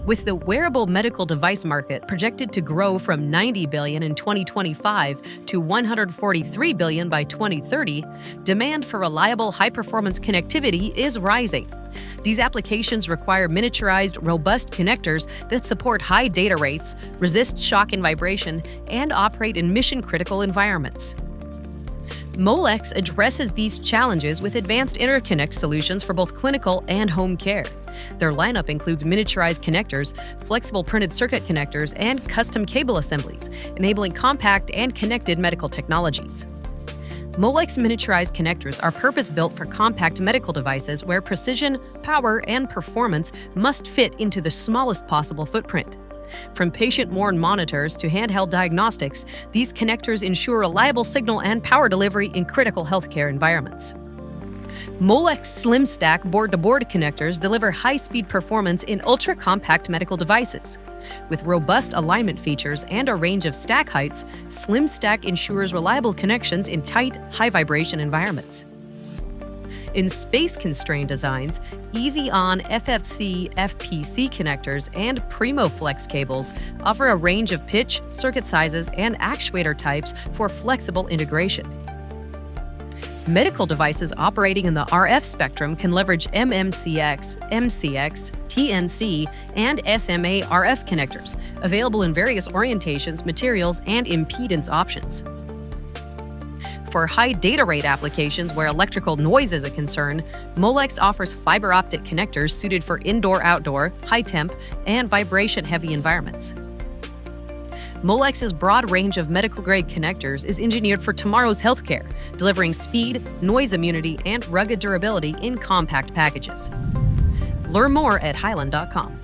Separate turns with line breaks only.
With the wearable medical device market projected to grow from $90 billion in 2025 to $143 billion by 2030, demand for reliable, high-performance connectivity is rising. These applications require miniaturized, robust connectors that support high data rates, resist shock and vibration, and operate in mission-critical environments. Molex addresses these challenges with advanced interconnect solutions for both clinical and home care. Their lineup includes miniaturized connectors, flexible printed circuit connectors, and custom cable assemblies, enabling compact and connected medical technologies. Molex miniaturized connectors are purpose-built for compact medical devices where precision, power, and performance must fit into the smallest possible footprint. From patient-worn monitors to handheld diagnostics, these connectors ensure reliable signal and power delivery in critical healthcare environments. Molex Slim Stack board-to-board connectors deliver high-speed performance in ultra-compact medical devices. With robust alignment features and a range of stack heights, Slim Stack ensures reliable connections in tight, high-vibration environments. In space-constrained designs, easy-on FFC, FPC connectors and PrimoFlex cables offer a range of pitch, circuit sizes, and actuator types for flexible integration. Medical devices operating in the RF spectrum can leverage MMCX, MCX, TNC, and SMA RF connectors, available in various orientations, materials, and impedance options. For high data rate applications where electrical noise is a concern, Molex offers fiber optic connectors suited for indoor-outdoor, high-temp, and vibration-heavy environments. Molex's broad range of medical-grade connectors is engineered for tomorrow's healthcare, delivering speed, noise immunity, and rugged durability in compact packages. Learn more at Heilind.com.